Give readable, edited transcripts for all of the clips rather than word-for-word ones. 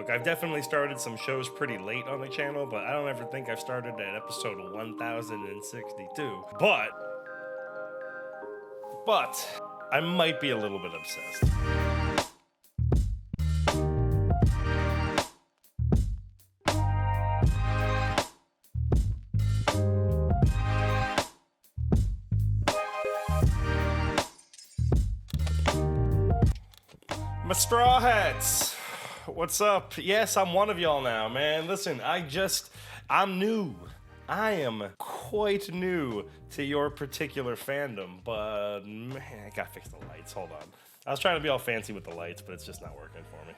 Look, I've definitely started some shows pretty late on the channel, but I don't ever think I've started at episode 1062. But I might be a little bit obsessed. My straw hats, what's up? Yes, I'm one of y'all now, man. Listen, I'm new. I am quite new to your particular fandom, but man, I gotta fix the lights. Hold on. I was trying to be all fancy with the lights, but it's just not working for me.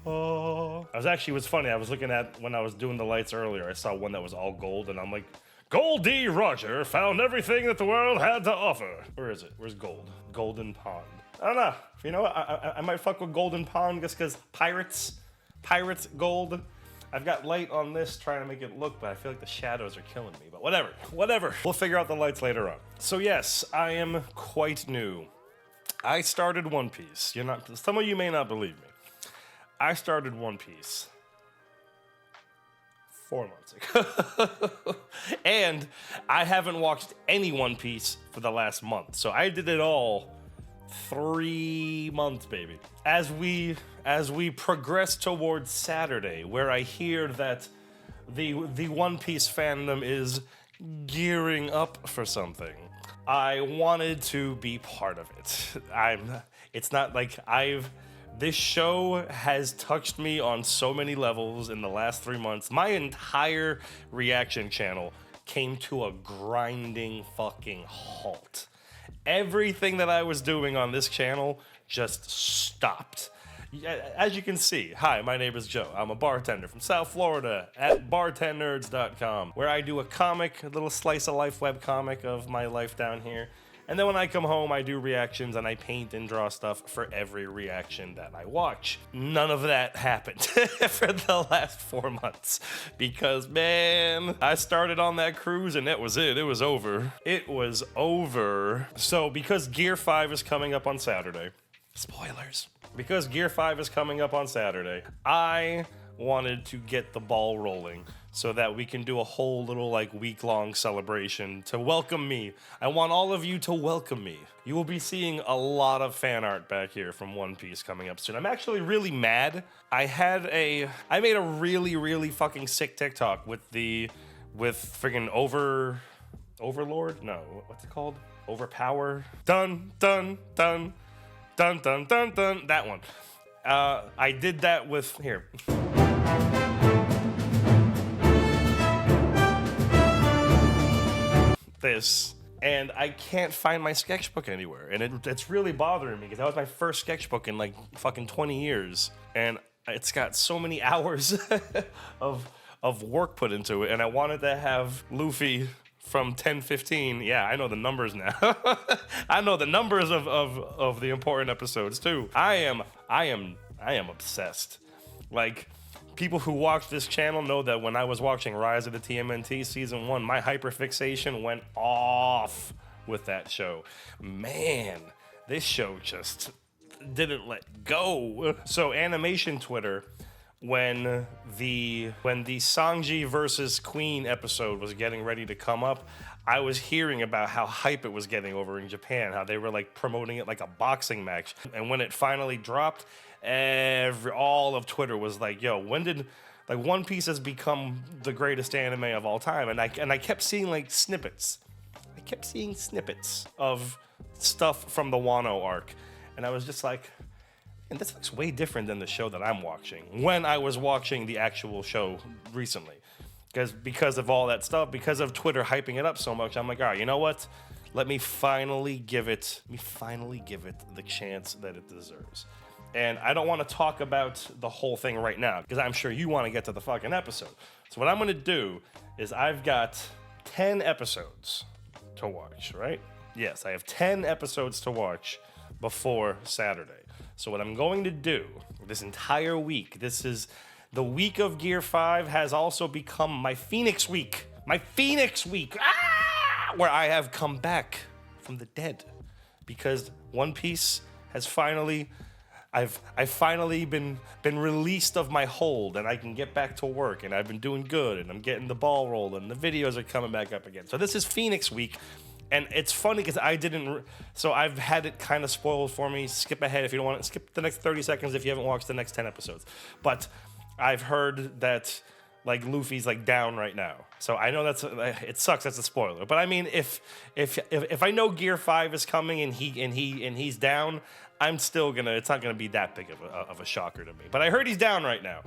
Oh. It was funny. I was looking at, when I was doing the lights earlier, I saw one that was all gold, and I'm like, Goldie Roger found everything that the world had to offer. Where is it? Where's gold? Golden Pond. I don't know. You know what? I might fuck with Golden Pond just because pirates gold. I've got light on this trying to make it look, but I feel like the shadows are killing me. But whatever. We'll figure out the lights later on. So yes, I am quite new. I started One Piece. Some of you may not believe me. I started One Piece 4 months ago. And I haven't watched any One Piece for the last month. So I did it all 3 months, baby. As we progress towards Saturday, where I hear that the One Piece fandom is gearing up for something, I wanted to be part of it. It's not like this show has touched me on so many levels in the last 3 months. My entire reaction channel came to a grinding fucking halt. Everything that I was doing on this channel just stopped. As you can see, hi, my name is Joe. I'm a bartender from South Florida at bartendnerds.com, where I do a little slice of life web comic of my life down here. And then when I come home, I do reactions and I paint and draw stuff for every reaction that I watch. None of that happened for the last 4 months because, man, I started on that cruise and that was it. It was over. It was over. So because Gear 5 is coming up on Saturday, spoilers. Because Gear 5 is coming up on Saturday, I wanted to get the ball rolling so that we can do a whole little week-long celebration to welcome me. I want all of you to welcome me. You will be seeing a lot of fan art back here from One Piece coming up soon. I'm actually really mad. I made a really, really fucking sick TikTok with friggin' Overlord? No, what's it called? Overpower? Dun, dun, dun, dun, dun, dun, dun. That one. I did that with, here. This, and I can't find my sketchbook anywhere, and it's really bothering me because that was my first sketchbook in fucking 20 years, and it's got so many hours of work put into it, and I wanted to have Luffy from 10:15. Yeah, I know the numbers now. I know the numbers of the important episodes too. I am obsessed. People who watch this channel know that when I was watching Rise of the TMNT Season 1, my hyperfixation went off with that show. Man, this show just didn't let go. So Animation Twitter, when the Sanji versus Queen episode was getting ready to come up, I was hearing about how hype it was getting over in Japan, how they were promoting it like a boxing match. And when it finally dropped, all of Twitter was like, yo, when did One Piece has become the greatest anime of all time? And I kept seeing snippets. I kept seeing snippets of stuff from the Wano arc. And I was just like, and this looks way different than the show that I'm watching when I was watching the actual show recently. Because of all that stuff, because of Twitter hyping it up so much, I'm like, all right, you know what? Let me finally give it the chance that it deserves. And I don't want to talk about the whole thing right now, because I'm sure you want to get to the fucking episode. So what I'm going to do is I've got 10 episodes to watch, right? Yes, I have 10 episodes to watch before Saturday. So what I'm going to do this entire week, this is the week of Gear 5 has also become my Phoenix Week. My Phoenix Week! Where I have come back from the dead. Because One Piece has finally... I've finally been released of my hold, and I can get back to work, and I've been doing good, and I'm getting the ball rolling. The videos are coming back up again. So this is Phoenix week, and it's funny because I didn't. So I've had it kind of spoiled for me. Skip ahead if you don't want to. Skip the next 30 seconds if you haven't watched the next 10 episodes. But I've heard that like Luffy's like down right now. So I know it sucks. That's a spoiler. But I mean, if I know Gear 5 is coming and he's down, I'm still gonna. It's not gonna be that big of a shocker to me. But I heard he's down right now.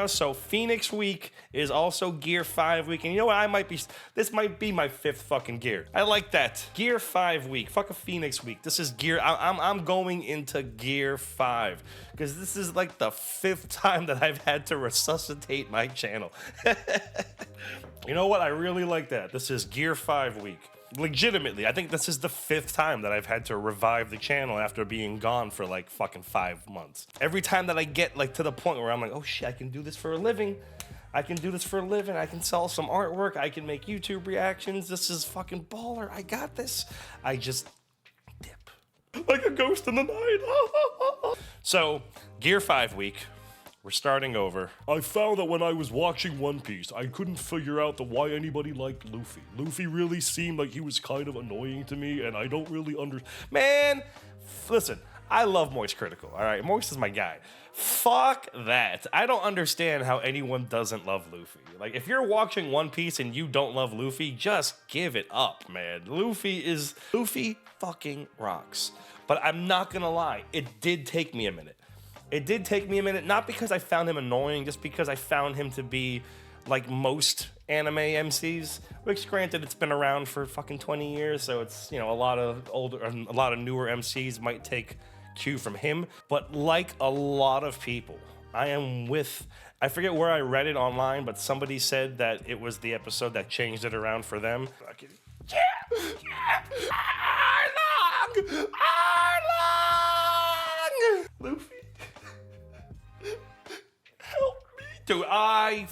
So Phoenix week is also Gear 5 week. And you know what? This might be my 5th fucking gear. I like that. Gear 5 week. Fuck a Phoenix week. This is Gear. I'm going into Gear 5. Because this is like the 5th time that I've had to resuscitate my channel. You know what? I really like that. This is Gear 5 week. Legitimately, I think this is the 5th time that I've had to revive the channel after being gone for like fucking 5 months. Every time that I get like to the point where I'm like, oh shit, I can do this for a living. I can sell some artwork. I can make YouTube reactions. This is fucking baller. I got this. I just dip like a ghost in the night. So, Gear 5 week. We're starting over. I found that when I was watching One Piece, I couldn't figure out why anybody liked Luffy. Luffy really seemed like he was kind of annoying to me, and I don't really understand. Man, listen, I love Moist Critical, all right? Moist is my guy. Fuck that. I don't understand how anyone doesn't love Luffy. Like, if you're watching One Piece and you don't love Luffy, just give it up, man. Luffy fucking rocks. But I'm not gonna lie, it did take me a minute. Not because I found him annoying, just because I found him to be like most anime MCs, which granted it's been around for fucking 20 years, so it's, you know, a lot of newer MCs might take cue from him, but like a lot of people, I forget where I read it online, but somebody said that it was the episode that changed it around for them. Arlong! Luffy. Help me. Dude, I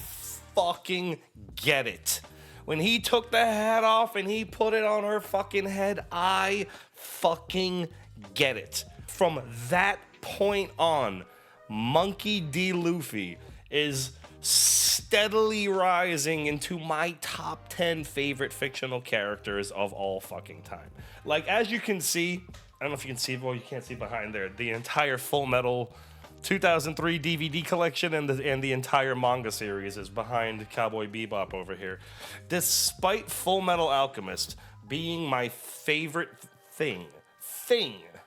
fucking get it. When he took the hat off and he put it on her fucking head, I fucking get it. From that point on, Monkey D. Luffy is steadily rising into my top 10 favorite fictional characters of all fucking time. Like, as you can see, I don't know if you can see, well, you can't see behind there, the entire Full Metal 2003 DVD collection and the entire manga series is behind Cowboy Bebop over here. Despite Full Metal Alchemist being my favorite thing,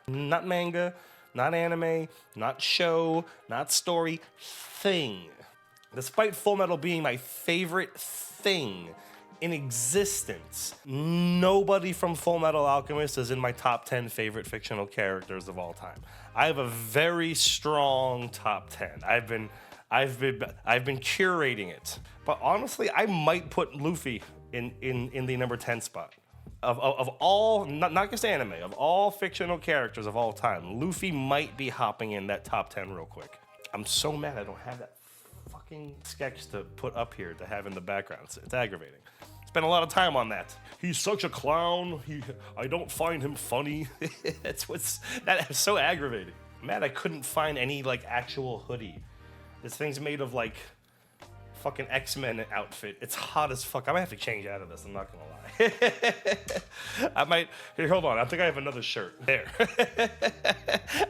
not manga, not anime, not show, not story, thing. Despite Full Metal being my favorite thing in existence, nobody from Full Metal Alchemist is in my top 10 favorite fictional characters of all time. I have a very strong top 10. I've been curating it. But honestly, I might put Luffy in the number 10 spot. Of all, not just anime, of all fictional characters of all time, Luffy might be hopping in that top 10 real quick. I'm so mad I don't have that fucking sketch to put up here to have in the background. It's aggravating. Spent a lot of time on that. He's such a clown. I don't find him funny. That is so aggravating. Mad I couldn't find any like actual hoodie. This thing's made of like fucking X-Men outfit. It's hot as fuck. I might have to change out of this. I'm not gonna lie. I might. Here, hold on. I think I have another shirt. There.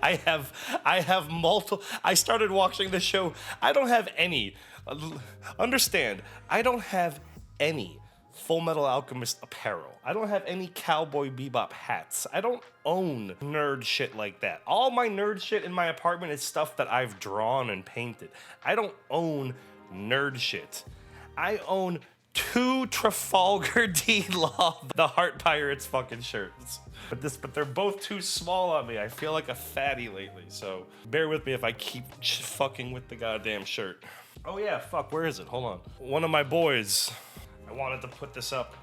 I have multiple. I started watching the show. I don't have any. Understand? I don't have any Full Metal Alchemist apparel. I don't have any Cowboy Bebop hats. I don't own nerd shit like that. All my nerd shit in my apartment is stuff that I've drawn and painted. I don't own nerd shit. I own 2 Trafalgar D. Law, the Heart Pirates fucking shirts. But they're both too small on me. I feel like a fatty lately, so bear with me if I keep fucking with the goddamn shirt. Oh yeah, fuck, where is it? Hold on. One of my boys, I wanted to put this up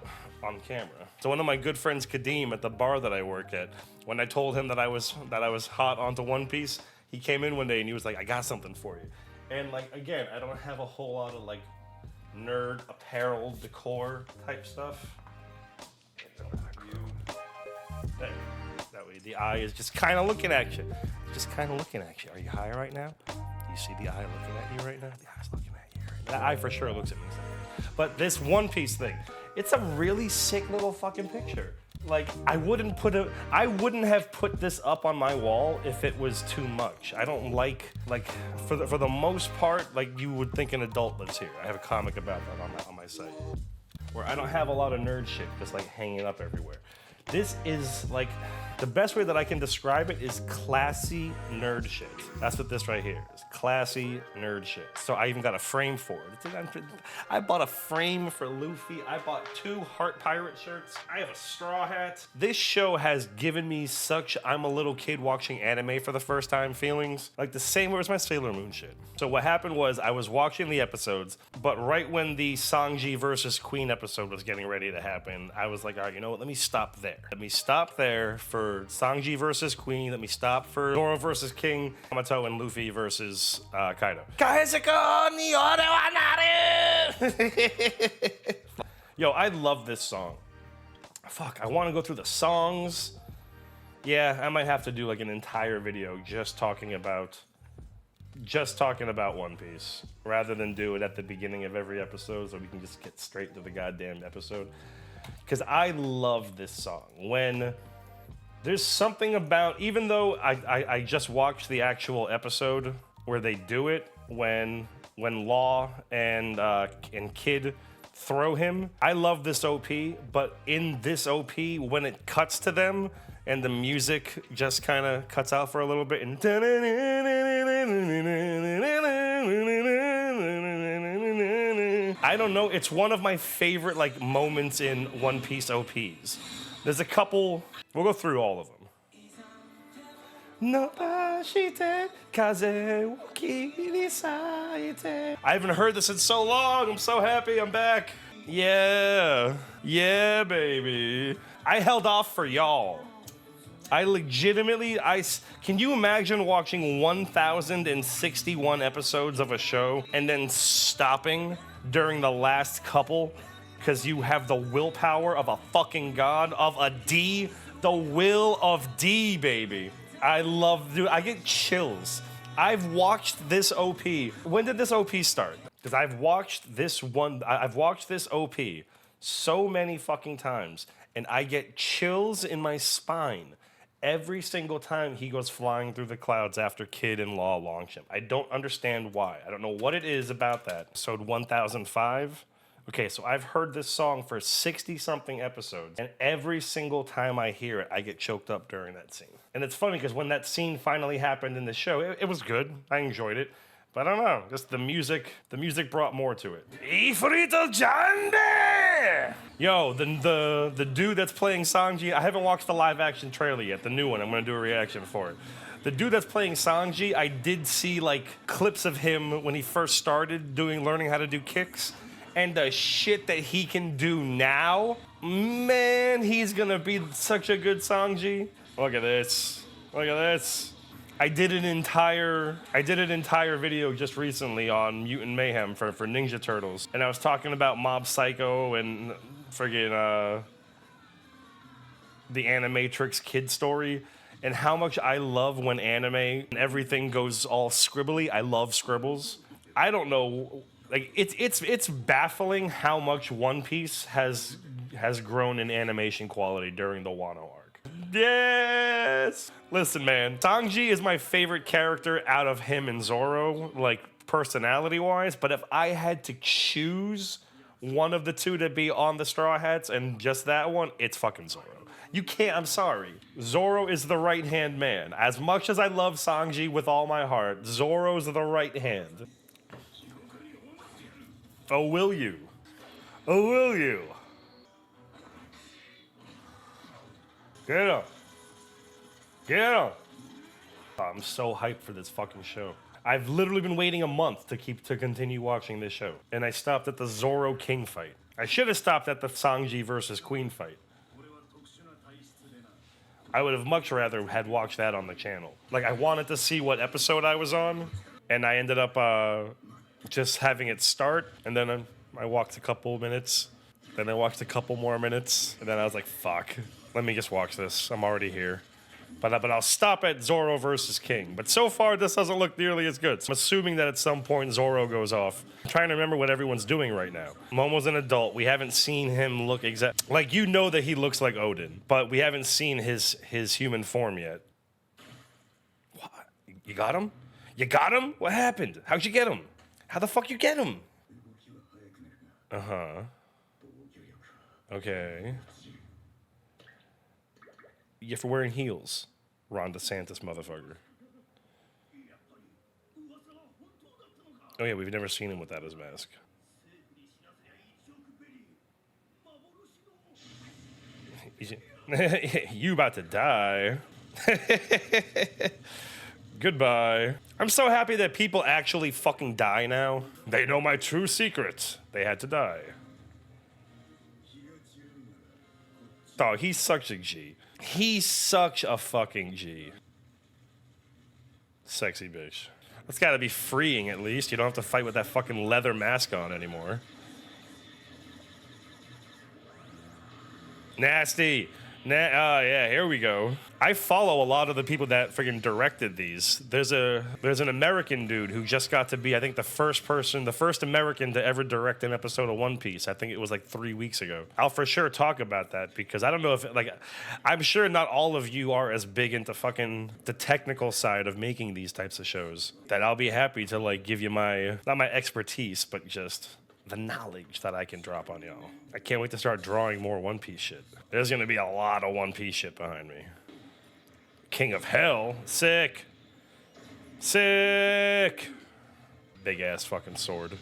on camera. So one of my good friends, Kadeem, at the bar that I work at, when I told him that I was hot onto One Piece, he came in one day and he was like, I got something for you. And like, again, I don't have a whole lot of like nerd apparel decor type stuff. There we The eye is just kind of looking at you. Just kind of looking at you. Are you high right now? Do you see the eye looking at you right now? The eye's looking at you right now. That eye for sure looks at me. But this One Piece thing, it's a really sick little fucking picture. Like, I wouldn't have put this up on my wall if it was too much. I don't like for the most part, like you would think an adult lives here. I have a comic about that on my site, where I don't have a lot of nerd shit just like hanging up everywhere. This is like, the best way that I can describe it is classy nerd shit. That's what this right here is. Classy nerd shit. So I even got a frame for it. I bought a frame for Luffy. I bought 2 Heart Pirate shirts. I have a straw hat. This show has given me such I'm a little kid watching anime for the first time feelings. Like the same way as my Sailor Moon shit. So what happened was I was watching the episodes, but right when the Sanji versus Queen episode was getting ready to happen, I was like, all right, you know what? Let me stop there. Let me stop there for Sanji versus Queen. Let me stop for Zoro versus King, Yamato, and Luffy versus Kaido. Yo, I love this song. Fuck, I want to go through the songs. Yeah, I might have to do like an entire video just talking about One Piece, rather than do it at the beginning of every episode so we can just get straight to the goddamn episode. Because I love this song. When there's something about, even though I just watched the actual episode where they do it, when Law and Kid throw him, I love this OP, but in this OP, when it cuts to them and the music just kind of cuts out for a little bit and I don't know, it's one of my favorite like moments in One Piece OPs. There's a couple, we'll go through all of them. I haven't heard this in so long. I'm so happy I'm back. Yeah, baby. I held off for y'all. I legitimately, can you imagine watching 1,061 episodes of a show and then stopping during the last couple because you have the willpower of a fucking god, of a D, the will of D, baby. Dude, I get chills. I've watched this OP. When did this OP start? Because I've watched this OP so many fucking times, and I get chills in my spine every single time he goes flying through the clouds after Kid and Law launch him. I don't understand why. I don't know what it is about that. Episode 1005. Okay, so I've heard this song for 60-something episodes, and every single time I hear it, I get choked up during that scene. And it's funny, because when that scene finally happened in the show, it was good. I enjoyed it. But I don't know, just the music brought more to it. Ifrito Jande! Yo, the dude that's playing Sanji, I haven't watched the live action trailer yet, the new one. I'm gonna do a reaction for it. The dude that's playing Sanji, I did see like clips of him when he first started learning how to do kicks. And the shit that he can do now, man, he's gonna be such a good Sanji. Look at this. I did an entire video just recently on Mutant Mayhem for Ninja Turtles, and I was talking about Mob Psycho and friggin' the Animatrix kid story, and how much I love when anime and everything goes all scribbly. I love scribbles. I don't know. Like it's baffling how much One Piece has grown in animation quality during the Wano arc. Yes! Listen, man, Sanji is my favorite character out of him and Zoro, like personality-wise, but if I had to choose one of the two to be on the Straw Hats and just that one, it's fucking Zoro. You can't, I'm sorry. Zoro is the right-hand man. As much as I love Sanji with all my heart, Zoro's the right hand. Oh, will you? Oh, will you? Get up. Get up. I'm so hyped for this fucking show. I've literally been waiting a month to continue watching this show. And I stopped at the Zoro King fight. I should have stopped at the Sanji versus Queen fight. I would have much rather had watched that on the channel. Like, I wanted to see what episode I was on, and I ended up just having it start, and then I walked a couple minutes, then I watched a couple more minutes, and then I was like, fuck, let me just watch this. I'm already here. But I'll stop at Zoro versus King. But so far, this doesn't look nearly as good. So I'm assuming that at some point Zoro goes off. I'm trying to remember what everyone's doing right now. Momo's an adult. We haven't seen him look exact. Like, you know that he looks like Odin, but we haven't seen his human form yet. What? You got him? You got him? What happened? How'd you get him? How the fuck you get him? Uh-huh. Okay. Yeah, for wearing heels. Ron DeSantis motherfucker. Oh yeah, we've never seen him without his mask. You about to die. Goodbye. I'm so happy that people actually fucking die now. They know my true secret. They had to die. Dog, he's such a G. He's such a fucking G. Sexy bitch. That's gotta be freeing at least. You don't have to fight with that fucking leather mask on anymore. Nasty. Oh yeah, here we go. I follow a lot of the people that friggin' directed these. There's an American dude who just got to be, I think, the first American to ever direct an episode of One Piece. I think it was like 3 weeks ago. I'll for sure talk about that because I don't know if, like, I'm sure not all of you are as big into fucking the technical side of making these types of shows. That I'll be happy to, like, give you not my expertise, but just the knowledge that I can drop on y'all. I can't wait to start drawing more One Piece shit. There's gonna be a lot of One Piece shit behind me. King of Hell. Sick. Sick. Big ass fucking sword.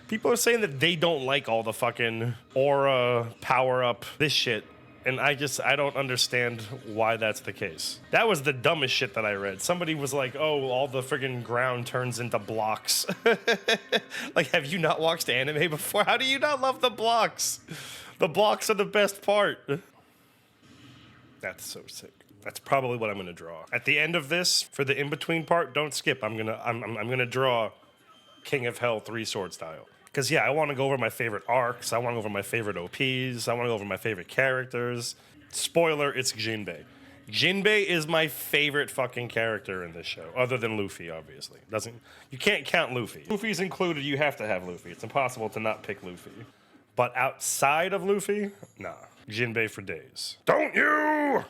People are saying that they don't like all the fucking aura, power up, this shit. And I don't understand why that's the case. That was the dumbest shit that I read. Somebody was like, oh, all the friggin' ground turns into blocks. Like, have you not watched anime before? How do you not love the blocks? The blocks are the best part. That's so sick. That's probably what I'm gonna draw. At the end of this, for the in-between part, don't skip. I'm gonna draw King of Hell 3-sword style. Because, yeah, I want to go over my favorite arcs. I want to go over my favorite OPs. I want to go over my favorite characters. Spoiler, it's Jinbei. Jinbei is my favorite fucking character in this show, other than Luffy, obviously. You can't count Luffy. Luffy's included, you have to have Luffy. It's impossible to not pick Luffy. But outside of Luffy, nah. Jinbei for days. Don't you!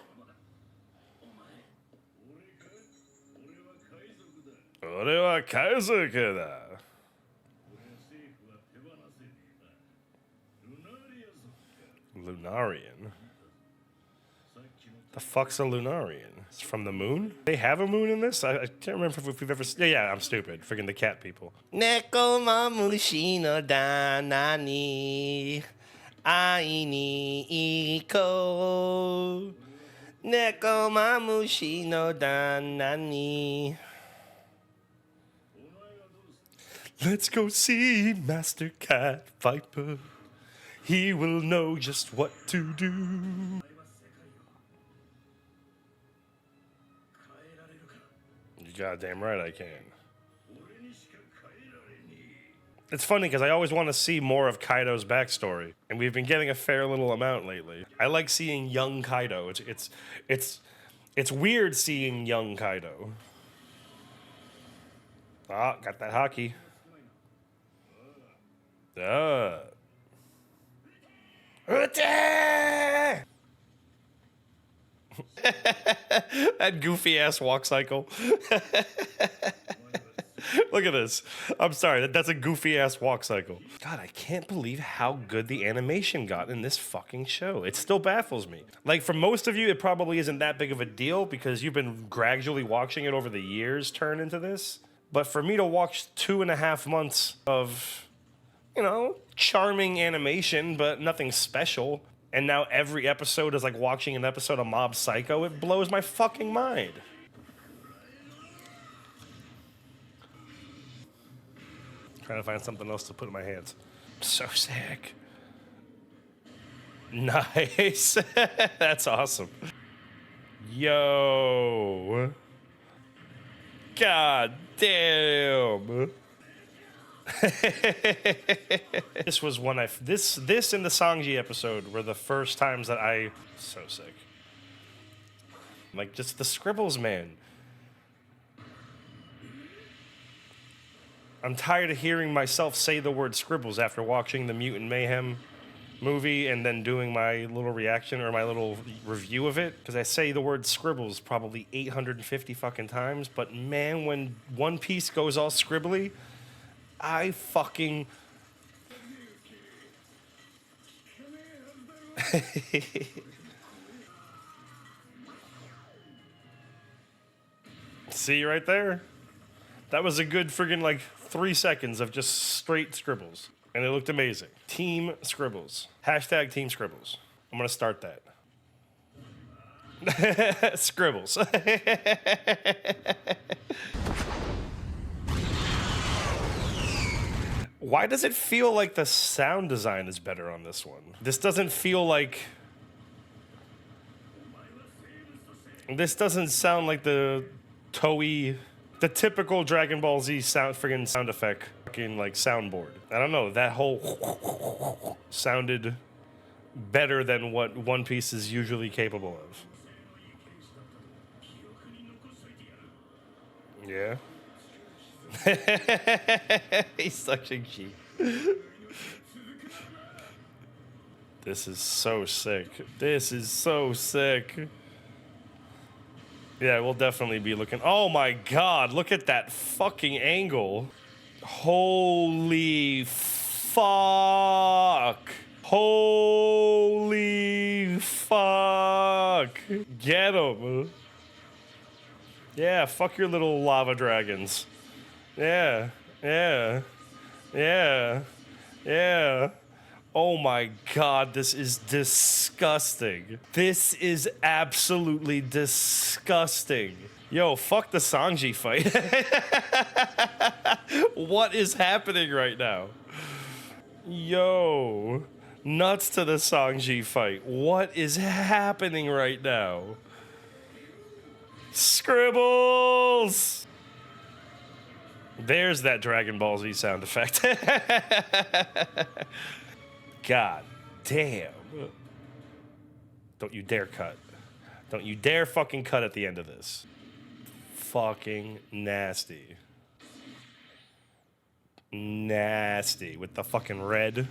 Ore wa kaizoku da. Lunarian? The fuck's a Lunarian? It's from the moon? They have a moon in this? I can't remember if we've ever... Yeah, I'm stupid. Freaking the cat people. Neko mamushi no dana ni ai ni iko. Neko mamushi no dana ni. Let's go see Master Cat Viper. He will know just what to do. You goddamn right I can. It's funny because I always want to see more of Kaido's backstory, and we've been getting a fair little amount lately. I like seeing young Kaido. It's weird seeing young Kaido. Ah, got that hockey. That goofy ass walk cycle. Look at this. I'm sorry, that's a goofy ass walk cycle. God, I can't believe how good the animation got in this fucking show. It still baffles me. Like, for most of you, it probably isn't that big of a deal because you've been gradually watching it over the years turn into this. But for me to watch 2.5 months of, you know, charming animation, but nothing special, and now every episode is like watching an episode of Mob Psycho, it blows my fucking mind. Trying to find something else to put in my hands. So sick. Nice. That's awesome. Yo. God damn. This was one this and the Sanji episode were the first times that so sick. Like, just the scribbles, man. I'm tired of hearing myself say the word scribbles after watching the Mutant Mayhem movie and then doing my little reaction or my little review of it, because I say the word scribbles probably 850 fucking times, but man, when One Piece goes all scribbly, I fucking... See right there? That was a good friggin' like 3 seconds of just straight scribbles. And it looked amazing. Team Scribbles. Hashtag Team Scribbles. I'm gonna start that. Scribbles. Why does it feel like the sound design is better on this one? This doesn't feel like... This doesn't sound like the Toei... The typical Dragon Ball Z friggin' sound effect, fucking like soundboard. I don't know, that whole sounded better than what One Piece is usually capable of. Yeah. He's such a G. This is so sick. This is so sick. Yeah, we'll definitely be looking. Oh my god, look at that fucking angle. Holy fuck. Holy fuck. Get him. Yeah, fuck your little lava dragons. Yeah, yeah, yeah, yeah. Oh my god, this is disgusting. This is absolutely disgusting. Yo, fuck the Sanji fight. What is happening right now? Yo, nuts to the Sanji fight. What is happening right now? Scribbles! There's that Dragon Ball Z sound effect. God damn. Don't you dare cut. Don't you dare fucking cut at the end of this. Fucking nasty. Nasty. With the fucking red.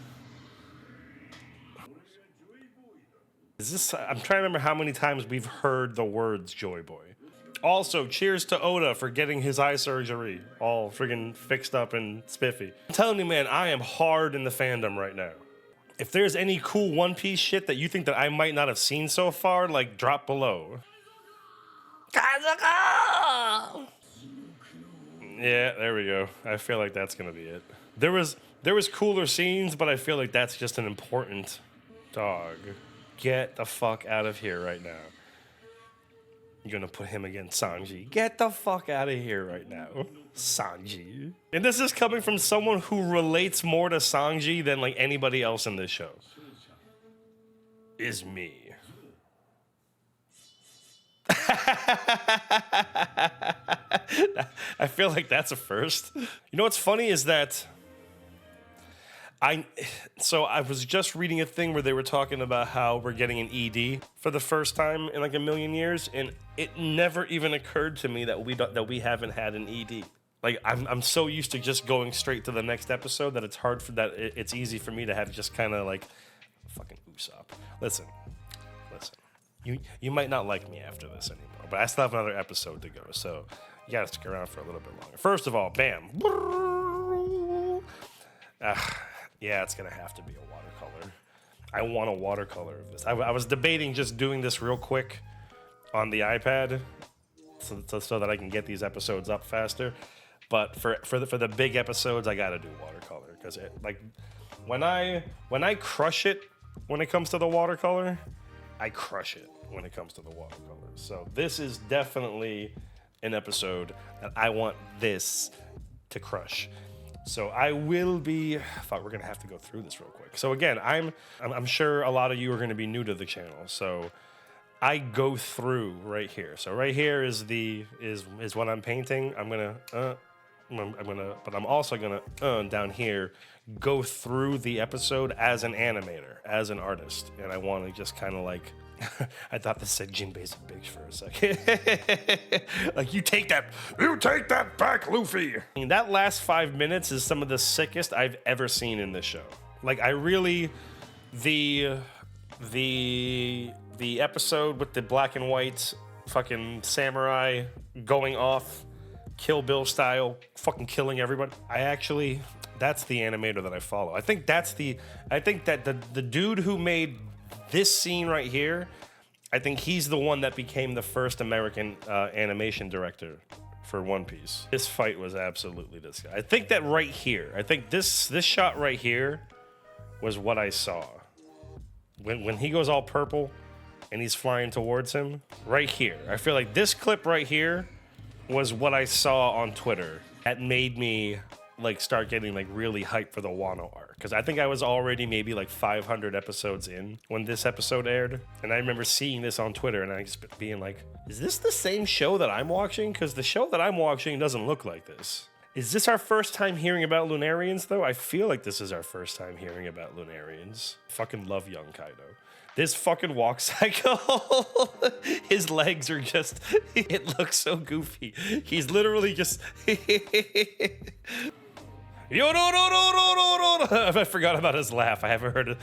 Is this... I'm trying to remember how many times we've heard the words Joy Boy. Also, cheers to Oda for getting his eye surgery all friggin' fixed up and spiffy. I'm telling you, man, I am hard in the fandom right now. If there's any cool One Piece shit that you think that I might not have seen so far, like, drop below. Yeah, there we go. I feel like that's gonna be it. There was cooler scenes, but I feel like that's just an important... Dog, get the fuck out of here right now. You're gonna put him against Sanji. Get the fuck out of here right now. Sanji. And this is coming from someone who relates more to Sanji than like anybody else in this show. Is me. I feel like that's a first. You know what's funny is that I was just reading a thing where they were talking about how we're getting an ED for the first time in like a million years, and it never even occurred to me that we haven't had an ED. Like I'm so used to just going straight to the next episode that it's hard for that. It's easy for me to have just kind of like fucking Usopp. Listen. You might not like me after this anymore, but I still have another episode to go, so you gotta stick around for a little bit longer. First of all, bam. Yeah, it's gonna have to be a watercolor. I want a watercolor of this. I was debating just doing this real quick on the iPad so that I can get these episodes up faster. But for the big episodes, I gotta do watercolor because like when I crush it when it comes to the watercolor, I crush it when it comes to the watercolor. So this is definitely an episode that I want this to crush. So I will be... Fuck, we're going to have to go through this real quick. So again, I'm sure a lot of you are going to be new to the channel. So I go through right here. So right here is what I'm painting. But I'm also going to, down here, go through the episode as an animator, as an artist. And I want to just kind of like I thought this said Jinbei's a bitch for a second. Like, you take that back, Luffy. I mean, that last 5 minutes is some of the sickest I've ever seen in this show. Like, I really, the episode with the black and white fucking samurai going off, Kill Bill style, fucking killing everybody. That's the animator that I follow. I think that the dude who made this scene right here, I think he's the one that became the first American animation director for One Piece. This fight was absolutely this guy. I think that right here, I think this shot right here was what I saw. When he goes all purple and he's flying towards him, right here. I feel like this clip right here was what I saw on Twitter. That made me like start getting like really hyped for the Wano arc, because I think I was already maybe like 500 episodes in when this episode aired, and I remember seeing this on Twitter and I just being like, is this the same show that I'm watching? Because the show that I'm watching doesn't look like this. Is this our first time hearing about Lunarians though? I feel like this is our first time hearing about Lunarians. Fucking love young Kaido. This fucking walk cycle, his legs are just, it looks so goofy. He's literally just, yo, no. I forgot about his laugh. I haven't heard it.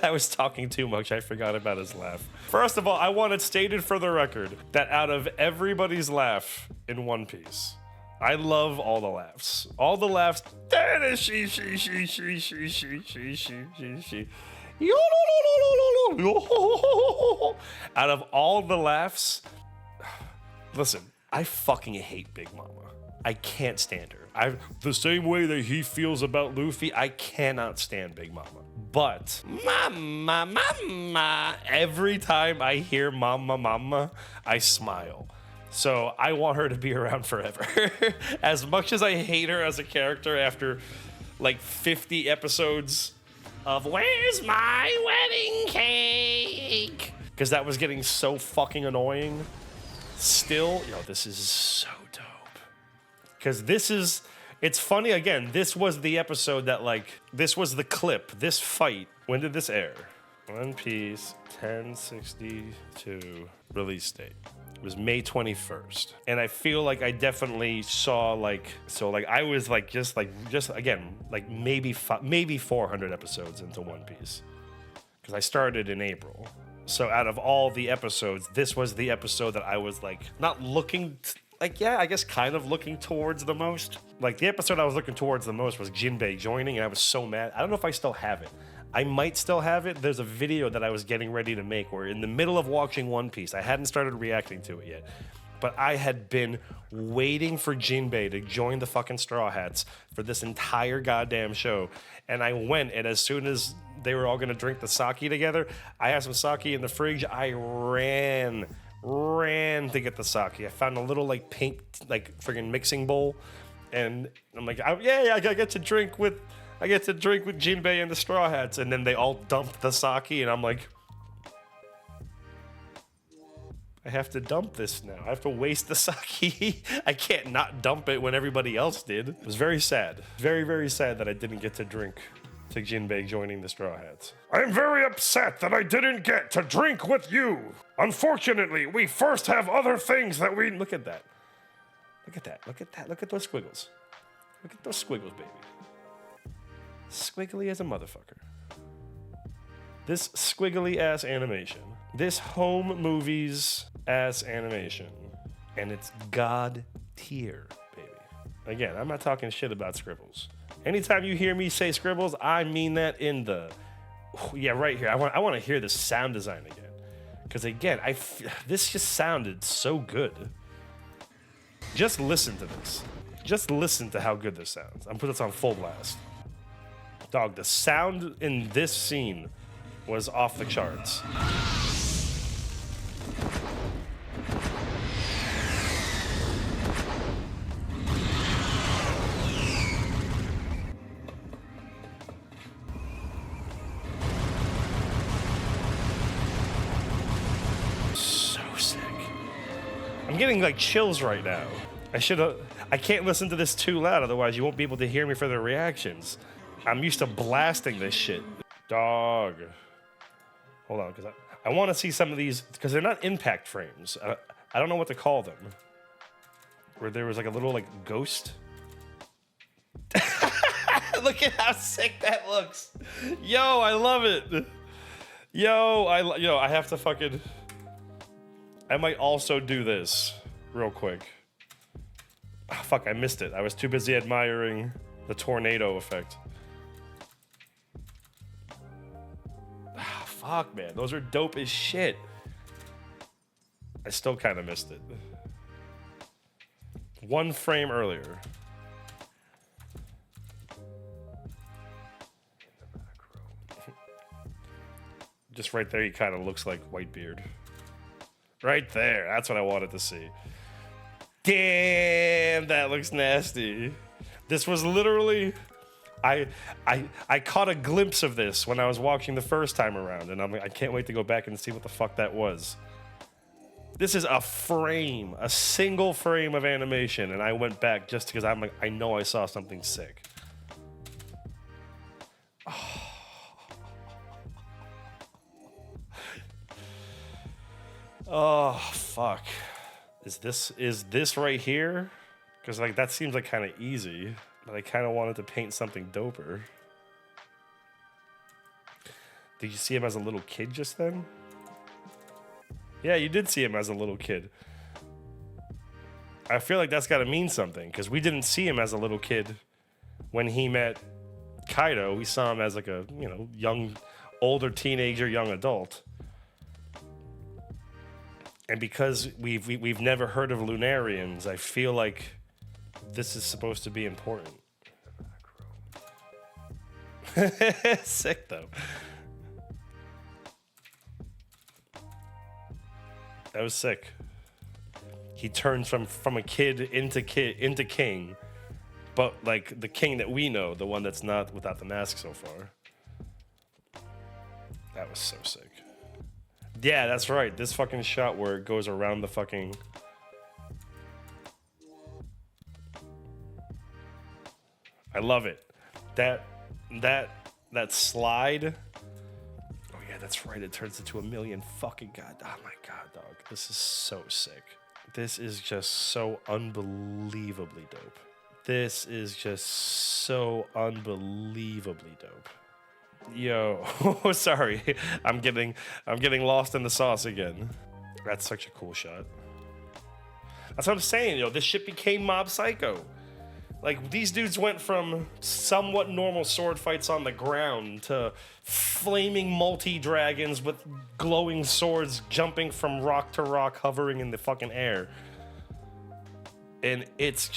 I was talking too much. I forgot about his laugh. First of all, I want it stated for the record that out of everybody's laugh in One Piece, I love all the laughs. All the laughs. She. Out of all the laughs, listen, I fucking hate Big Mama. I can't stand her. The same way that he feels about Luffy, I cannot stand Big Mama. But mama, every time I hear mama, I smile. So I want her to be around forever. As much as I hate her as a character after like 50 episodes of where's my wedding cake? Because that was getting so fucking annoying. Still, this is so dope. Because it's funny, again, this was the episode that, like, this was the clip, this fight. When did this air? One Piece, 10/62 release date. It was May 21st. And I feel like I definitely saw, I was, just again, maybe 400 episodes into One Piece. Because I started in April. So out of all the episodes, this was the episode that I was, not looking... I guess kind of looking towards the most. The episode I was looking towards the most was Jinbei joining, and I was so mad. I don't know if I still have it. I might still have it. There's a video that I was getting ready to make where in the middle of watching One Piece, I hadn't started reacting to it yet, but I had been waiting for Jinbei to join the fucking Straw Hats for this entire goddamn show. And I went, and as soon as they were all going to drink the sake together, I had some sake in the fridge. I ran to get the sake. I found a little pink friggin' mixing bowl, and I'm like, I get to drink with Jinbei and the Straw Hats. And then they all dumped the sake, and I'm like, I have to dump this now. I have to waste the sake. I can't not dump it when everybody else did. It was very sad. Very, very sad that I didn't get to drink to Jinbei joining the Straw Hats. I'm very upset that I didn't get to drink with you. Unfortunately, we first have other things that we... Look at that. Look at that. Look at that. Look at those squiggles. Look at those squiggles, baby. Squiggly as a motherfucker. This squiggly ass animation. This home movies ass animation. And it's God tier, baby. Again, I'm not talking shit about scribbles. Anytime you hear me say scribbles, I mean that in the... Yeah, right here. I want to hear the sound design again. Because again, this just sounded so good. Just listen to this. Just listen to how good this sounds. I'm gonna put this on full blast. Dog, the sound in this scene was off the charts. I'm getting chills right now. I can't listen to this too loud, otherwise you won't be able to hear me for the reactions. I'm used to blasting this shit. Dog. Hold on, because I want to see some of these because they're not impact frames. I don't know what to call them. Where there was like a little like ghost. Look at how sick that looks. Yo, I love it. Yo, I have to fucking. I might also do this real quick. Oh, fuck, I missed it. I was too busy admiring the tornado effect. Ah, fuck, man. Those are dope as shit. I still kind of missed it. One frame earlier. Just right there, he kind of looks like Whitebeard. Right there. That's what I wanted to see. Damn, that looks nasty. This was literally... I caught a glimpse of this when I was watching the first time around, and I'm like, I can't wait to go back and see what the fuck that was. This is a frame, a single frame of animation, and I went back just because I'm like, I know I saw something sick. Oh, fuck. Is this right here? Because like that seems like kind of easy, but I kind of wanted to paint something doper. Did you see him as a little kid just then? Yeah, you did see him as a little kid. I feel like that's got to mean something because we didn't see him as a little kid when he met Kaido. We saw him as like a, you know, young, older teenager, young adult. And because we've never heard of Lunarians, I feel like this is supposed to be important. Sick though. That was sick. He turns from a kid into king, but like the king that we know, the one that's not without the mask so far. That was so sick. Yeah, that's right. This fucking shot where it goes around the fucking... I love it. That slide... Oh yeah, that's right. It turns into a million fucking god. Oh my god, dog. This is so sick. This is just so unbelievably dope. This is just so unbelievably dope. Yo, sorry. I'm getting lost in the sauce again. That's such a cool shot. That's what I'm saying, yo. This shit became Mob Psycho. Like, these dudes went from somewhat normal sword fights on the ground to flaming multi-dragons with glowing swords jumping from rock to rock, hovering in the fucking air. And it's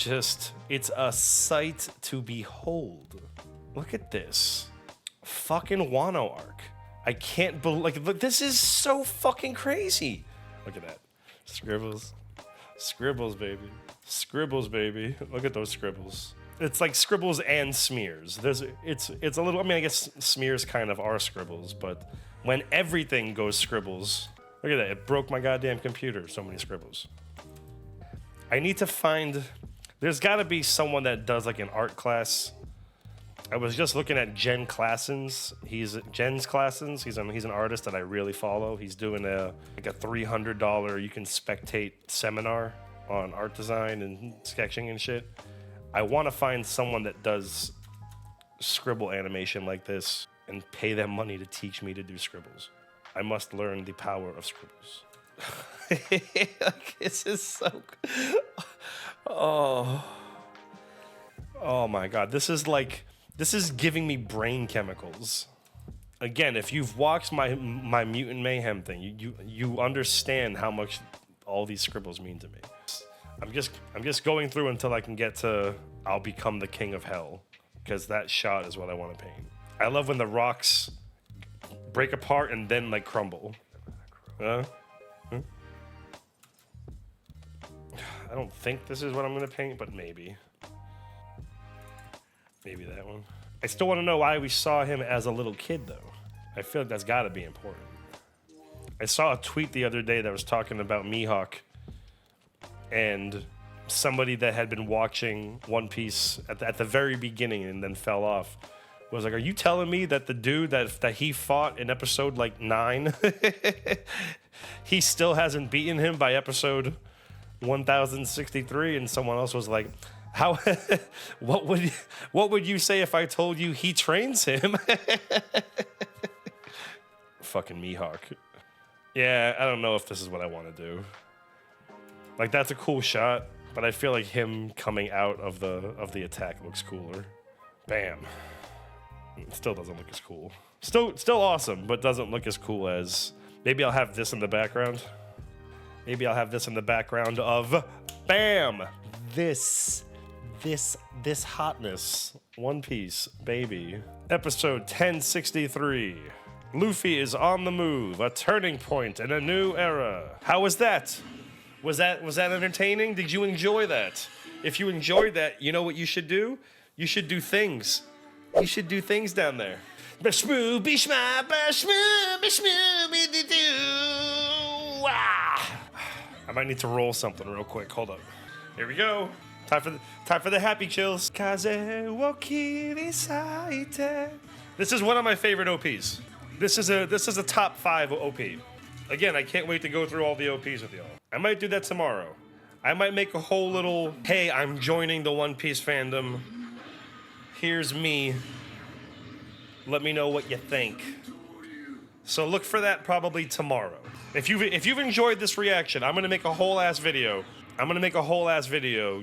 a sight to behold. Look at this. Fucking Wano arc. I can't believe, like, look, this is so fucking crazy. Look at that. Scribbles. Scribbles, baby. Scribbles, baby. Look at those scribbles. It's like scribbles and smears. It's a little, I mean, I guess smears kind of are scribbles, but when everything goes scribbles, look at that. It broke my goddamn computer. So many scribbles. I need to find, there's gotta be someone that does like an art class. I was just looking at Jen's Classens. He's an artist that I really follow. He's doing a $300 you can spectate seminar on art design and sketching and shit. I want to find someone that does scribble animation like this and pay them money to teach me to do scribbles. I must learn the power of scribbles. Like, this is so... Oh my god, this is giving me brain chemicals. Again, if you've watched my Mutant Mayhem thing, you understand how much all these scribbles mean to me. I'm just going through until I can get to I'll become the king of hell, because that shot is what I want to paint. I love when the rocks break apart and then like crumble. I don't think this is what I'm gonna paint, but maybe. Maybe that one. I still want to know why we saw him as a little kid, though. I feel like that's got to be important. I saw a tweet the other day that was talking about Mihawk and somebody that had been watching One Piece at the very beginning and then fell off Was like, are you telling me that the dude that he fought in episode like 9, he still hasn't beaten him by episode 1063? And someone else was like, how? what would you say if I told you he trains him? Fucking Mihawk. Yeah, I don't know if this is what I want to do. Like, that's a cool shot, but I feel like him coming out of the attack looks cooler. Bam. It still doesn't look as cool. Still awesome, but doesn't look as cool as... Maybe I'll have this in the background. Maybe I'll have this in the background of... Bam! This hotness. One Piece, baby. Episode 1063. Luffy is on the move. A turning point in a new era. How was that? Was that entertaining? Did you enjoy that? If you enjoyed that, you know what you should do? You should do things. You should do things down there. I might need to roll something real quick. Hold up. Here we go. Time for the happy chills. This is one of my favorite OPs. This is a top 5 OP. Again, I can't wait to go through all the OPs with y'all. I might do that tomorrow. I might make a whole little, hey, I'm joining the One Piece fandom. Here's me. Let me know what you think. So look for that probably tomorrow. If you've enjoyed this reaction, I'm gonna make a whole ass video.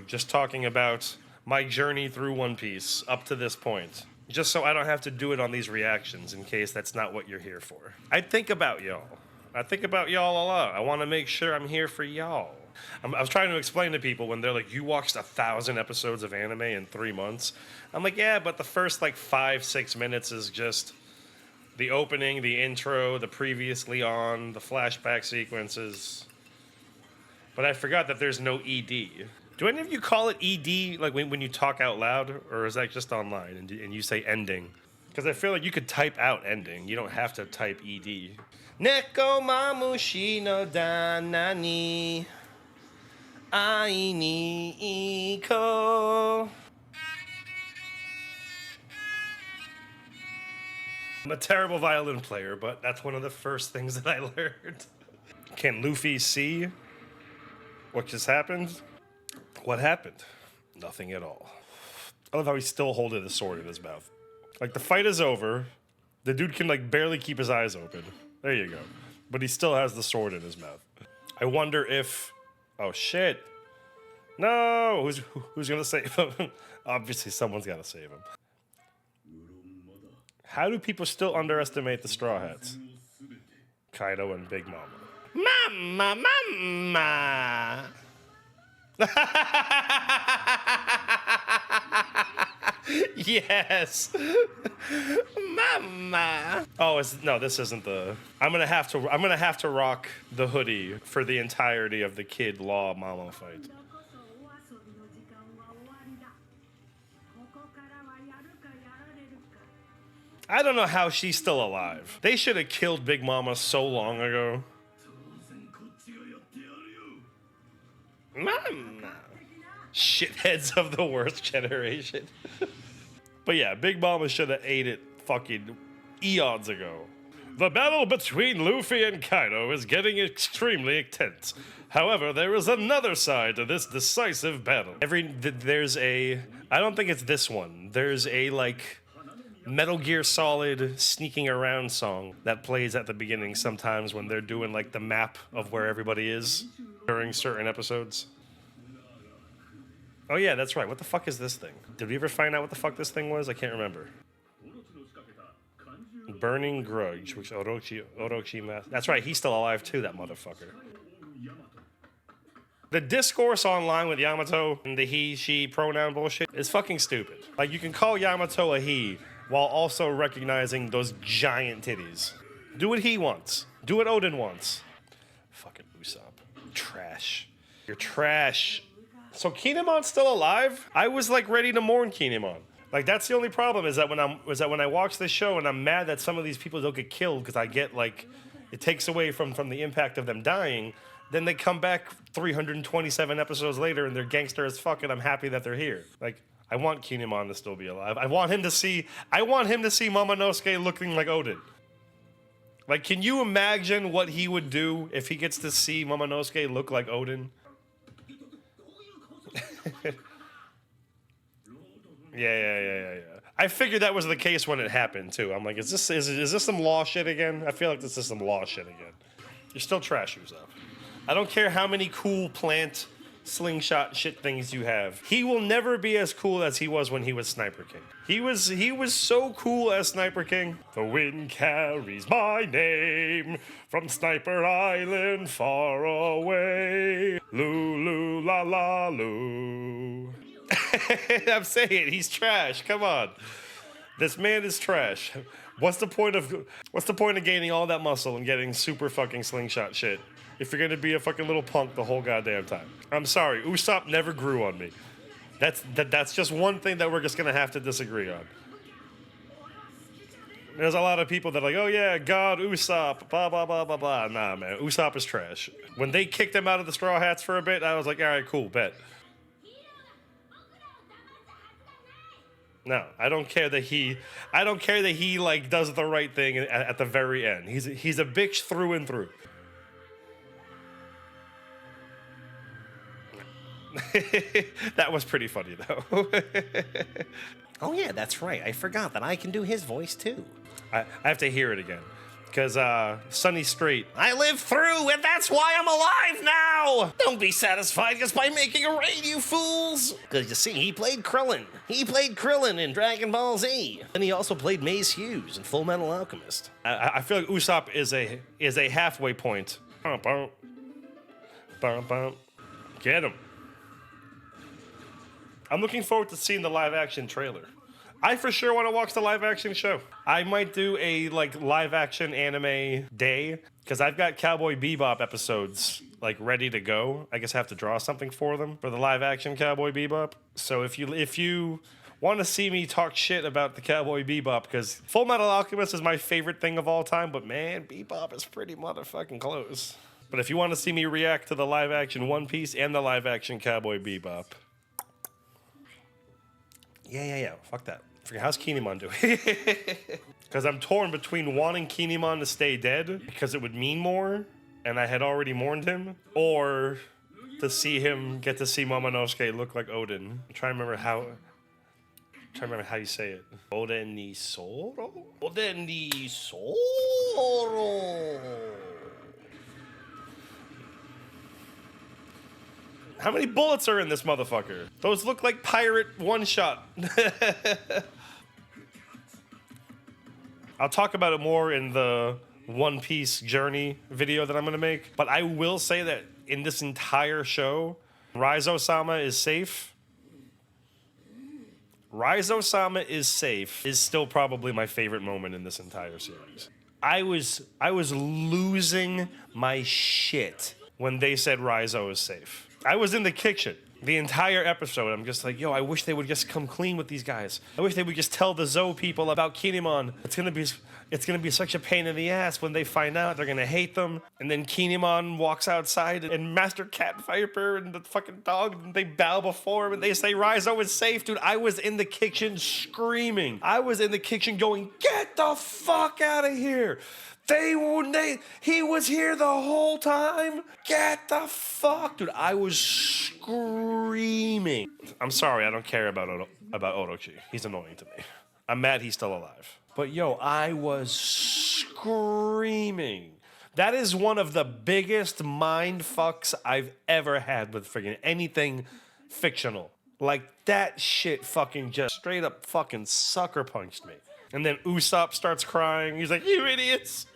Just talking about my journey through One Piece up to this point. Just so I don't have to do it on these reactions in case that's not what you're here for. I think about y'all. I think about y'all a lot. I want to make sure I'm here for y'all. I was trying to explain to people when they're like, you watched 1,000 episodes of anime in 3 months. I'm like, yeah, but the first like 5-6 minutes is just the opening, the intro, the previously on, the flashback sequences. But I forgot that there's no ED. Do any of you call it ED like when you talk out loud, or is that just online and you say ending? Because I feel like you could type out ending. You don't have to type ED. Neko mamushi no dana ni ai ni iko. I'm a terrible violin player, but that's one of the first things that I learned. Can Luffy see what just happened? What happened? Nothing at all. I love how he's still holding the sword in his mouth. Like, the fight is over. The dude can, like, barely keep his eyes open. There you go. But he still has the sword in his mouth. I wonder if... Oh, shit. No! Who's gonna save him? Obviously, someone's gotta save him. How do people still underestimate the Straw Hats? Kaido and Big Mama. Mama! Yes. Mama. Oh, no, this isn't the... I'm gonna have to rock the hoodie for the entirety of the Kid Law Mama fight. I don't know how she's still alive. They should have killed Big Mama so long ago. Mama. Shitheads of the worst generation. But yeah, Big Mama should have ate it fucking eons ago. The battle between Luffy and Kaido is getting extremely intense. However, there is another side to this decisive battle. There's a... I don't think it's this one. There's a, like, Metal Gear Solid sneaking around song that plays at the beginning sometimes when they're doing, like, the map of where everybody is during certain episodes. Oh yeah, that's right. What the fuck is this thing? Did we ever find out what the fuck this thing was? I can't remember. Burning Grudge, which Orochi... That's right, he's still alive too, that motherfucker. The discourse online with Yamato and the he, she pronoun bullshit is fucking stupid. Like, you can call Yamato a he while also recognizing those giant titties. Do what he wants. Do what Odin wants. Fucking Usopp. Trash. You're trash. So Kinemon's still alive? I was like ready to mourn Kinemon. Like, that's the only problem is that when I watch this show and I'm mad that some of these people don't get killed because I get like, it takes away from the impact of them dying, then they come back 327 episodes later and they're gangster as fuck and I'm happy that they're here. Like, I want Kinemon to still be alive. I want him to see Momonosuke looking like Odin. Like, can you imagine what he would do if he gets to see Momonosuke look like Odin? Yeah. I figured that was the case when it happened too. I'm like, is this some law shit again? I feel like this is some law shit again. You're still trash yourself. I don't care how many cool plant slingshot shit things you have. He will never be as cool as he was when he was Sniper King. He was so cool as Sniper King. The wind carries my name from Sniper Island far away. Lulu la la loo. I'm saying he's trash. Come on. This man is trash. What's the point of gaining all that muscle and getting super fucking slingshot shit if you're gonna be a fucking little punk the whole goddamn time? I'm sorry, Usopp never grew on me. That's just one thing that we're just gonna have to disagree on. There's a lot of people that are like, oh yeah, God, Usopp, blah, blah, blah, blah, blah. Nah, man, Usopp is trash. When they kicked him out of the Straw Hats for a bit, I was like, all right, cool, bet. No, I don't care that he like does the right thing at the very end. He's a bitch through and through. That was pretty funny though. Oh yeah, that's right. I forgot that I can do his voice too. I have to hear it again. Because Sunny Straight. I lived through, and that's why I'm alive now! Don't be satisfied just by making a raid, you fools! Because you see, he played Krillin. He played Krillin in Dragon Ball Z. And he also played Mace Hughes in Full Metal Alchemist. I feel like Usopp is a halfway point. Get him. I'm looking forward to seeing the live action trailer. I for sure want to watch the live action show. I might do a like live action anime day because I've got Cowboy Bebop episodes like ready to go. I guess I have to draw something for them for the live action Cowboy Bebop. So if you want to see me talk shit about the Cowboy Bebop, because Full Metal Alchemist is my favorite thing of all time, but man, Bebop is pretty motherfucking close. But if you want to see me react to the live action One Piece and the live action Cowboy Bebop, yeah, fuck that. How's Kinemon doing? Because I'm torn between wanting Kinemon to stay dead because it would mean more, and I had already mourned him, or to see him get to see Momonosuke look like Odin. I'm trying to remember how you say it. Oden ni Zoro? Oden ni Zoro. How many bullets are in this motherfucker? Those look like pirate one-shot. I'll talk about it more in the One Piece journey video that I'm gonna make. But I will say that in this entire show, Raizo-sama is safe. Raizo-sama is safe is still probably my favorite moment in this entire series. I was losing my shit when they said Raizo is safe. I was in the kitchen the entire episode. I'm just like, yo, I wish they would just come clean with these guys. I wish they would just tell the Zou people about Kinemon. It's gonna be such a pain in the ass when they find out. They're gonna hate them. And then Kinemon walks outside, and Master Cat Viper and the fucking dog, they bow before him and they say Raizo is safe. Dude, I was in the kitchen screaming. I was in the kitchen going, get the fuck out of here. He was here the whole time. Get the fuck, dude! I was screaming. I'm sorry, I don't care about Orochi. He's annoying to me. I'm mad he's still alive. But yo, I was screaming. That is one of the biggest mind fucks I've ever had with friggin' anything fictional. Like that shit fucking just straight up fucking sucker punched me. And then Usopp starts crying. He's like, you idiots.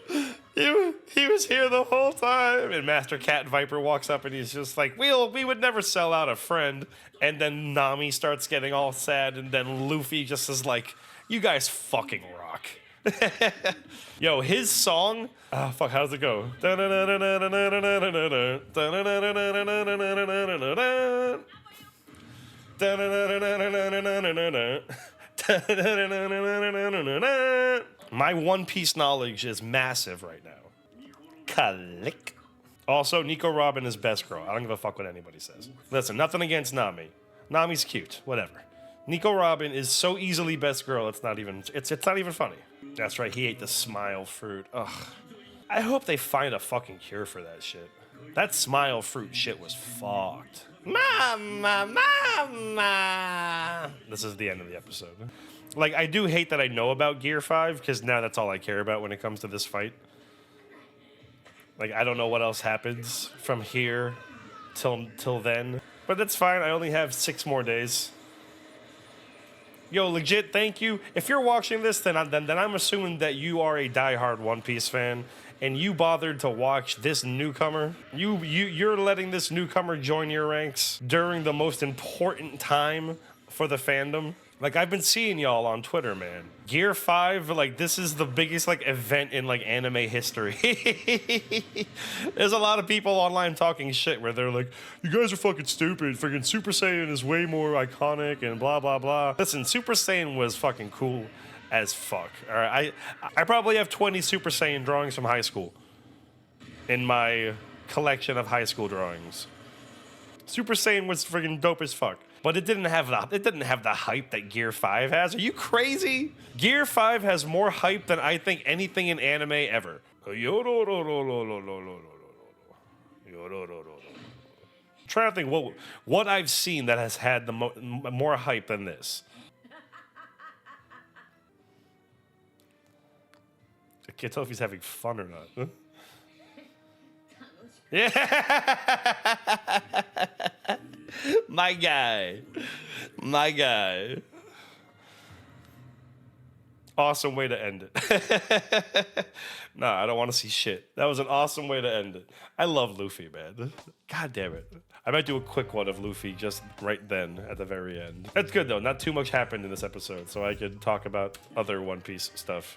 He was here the whole time. And Master Cat Viper walks up and he's just like, we would never sell out a friend. And then Nami starts getting all sad. And then Luffy just is like, you guys fucking rock. Yo, his song, fuck, how does it go? My One Piece knowledge is massive right now. Click. Also, Nico Robin is best girl. I don't give a fuck what anybody says. Listen, nothing against Nami. Nami's cute. Whatever. Nico Robin is so easily best girl. It's not even funny. That's right. He ate the smile fruit. Ugh. I hope they find a fucking cure for that shit. That smile fruit shit was fucked. Mama. This is the end of the episode. Like, I do hate that I know about Gear 5 because now that's all I care about when it comes to this fight. Like, I don't know what else happens from here till then. But that's fine. I only have 6 more days. Yo, legit, thank you. If you're watching this, then I'm assuming that you are a diehard One Piece fan, and you bothered to watch this newcomer. You're letting this newcomer join your ranks during the most important time for the fandom. Like, I've been seeing y'all on Twitter, man. Gear 5, like, this is the biggest, like, event in, like, anime history. There's a lot of people online talking shit where they're like, you guys are fucking stupid. Freaking Super Saiyan is way more iconic and blah, blah, blah. Listen, Super Saiyan was fucking cool as fuck. All right, I probably have 20 Super Saiyan drawings from high school in my collection of high school drawings. Super Saiyan was freaking dope as fuck. But it didn't have the hype that Gear 5 has. Are you crazy? Gear 5 has more hype than I think anything in anime ever. I'm trying to think what I've seen that has had the more hype than this. I can't tell if he's having fun or not. Huh? Yeah. My guy. Awesome way to end it. Nah, I don't want to see shit. That was an awesome way to end it. I love Luffy, man. God damn it. I might do a quick one of Luffy just right then at the very end. That's good though. Not too much happened in this episode, so I could talk about other One Piece stuff.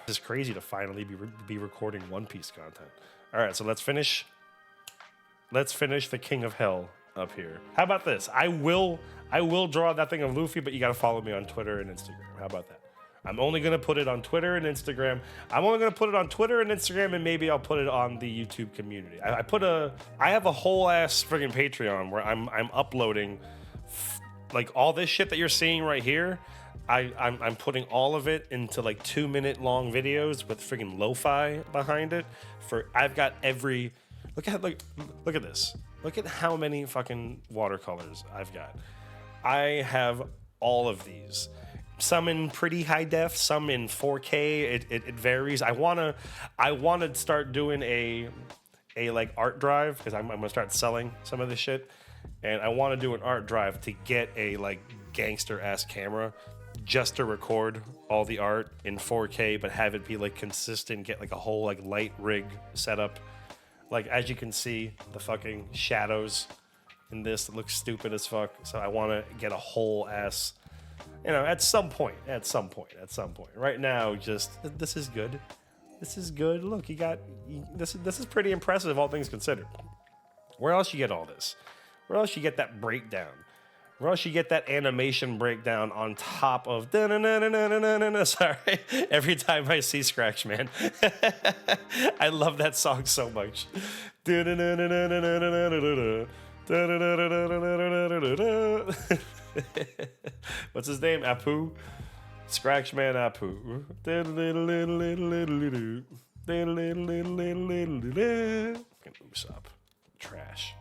It's crazy to finally be recording One Piece content. All right, so let's finish the King of Hell up here. How about this? I will draw that thing of Luffy, but you gotta follow me on Twitter and Instagram. How about that? I'm only gonna put it on Twitter and Instagram. And maybe I'll put it on the YouTube community. I have a whole ass friggin' Patreon where I'm uploading like all this shit that you're seeing right here. I'm putting all of it into like 2-minute long videos with friggin' lo-fi behind it. I've got every look at this. Look at how many fucking watercolors I've got. I have all of these. Some in pretty high def, some in 4K. It varies. I wanna start doing a like art drive because I'm gonna start selling some of this shit, and I want to do an art drive to get a like gangster ass camera just to record all the art in 4K, but have it be like consistent. Get like a whole like light rig setup. Like, as you can see, the fucking shadows in this look stupid as fuck. So I want to get a whole ass, at some point. Right now, just, this is good. Look, this is pretty impressive, all things considered. Where else you get all this? Where else you get that breakdown? Where else you get that animation breakdown on top of sorry, every time I see Scratch Man. I love that song so much. What's his name? Apu? Scratch Man Apu. Usopp. Trash.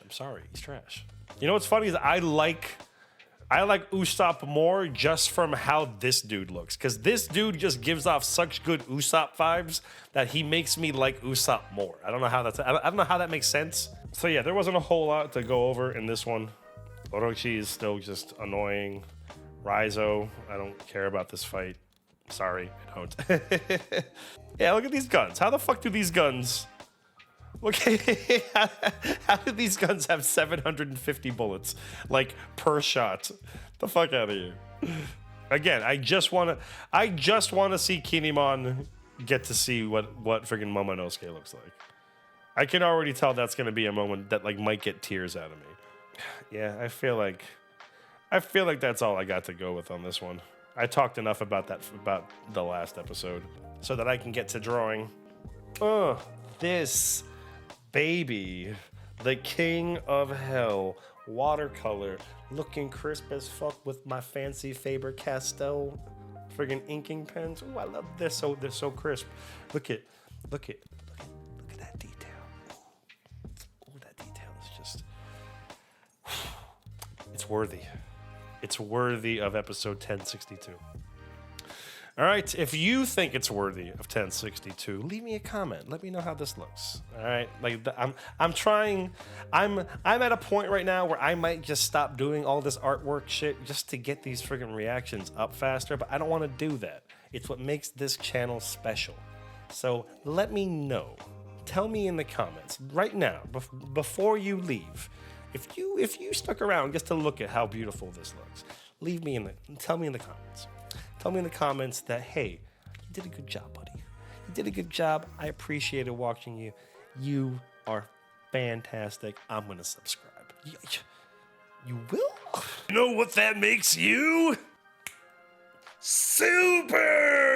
I'm sorry, he's trash. You know what's funny is I like Usopp more just from how this dude looks, because this dude just gives off such good Usopp vibes that he makes me like Usopp more. I don't know how that makes sense. So yeah, there wasn't a whole lot to go over in this one. Orochi is still just annoying. Raizo, I don't care about this fight. Sorry, I don't. Yeah, look at these guns. How the fuck do these guns? Look, how do these guns have 750 bullets, like, per shot? The fuck out of here. Again, I just wanna see Kinemon get to see what friggin' Momonosuke looks like. I can already tell that's gonna be a moment that like might get tears out of me. Yeah, I feel like that's all I got to go with on this one. I talked enough about the last episode so that I can get to drawing. This baby, the King of Hell, watercolor, looking crisp as fuck with my fancy Faber-Castell friggin' inking pens. Ooh, I love this. They're so crisp. Look at that detail. Ooh, that detail is just, it's worthy. It's worthy of episode 1062. All right, if you think it's worthy of 1062, leave me a comment. Let me know how this looks. All right, like I'm trying. I'm at a point right now where I might just stop doing all this artwork shit just to get these friggin' reactions up faster. But I don't want to do that. It's what makes this channel special. So let me know. Tell me in the comments right now before you leave. If you stuck around just to look at how beautiful this looks, tell me in the comments. Tell me in the comments that, hey, you did a good job, buddy. You did a good job. I appreciated watching you. You are fantastic. I'm going to subscribe. You will? You know what that makes you? Super!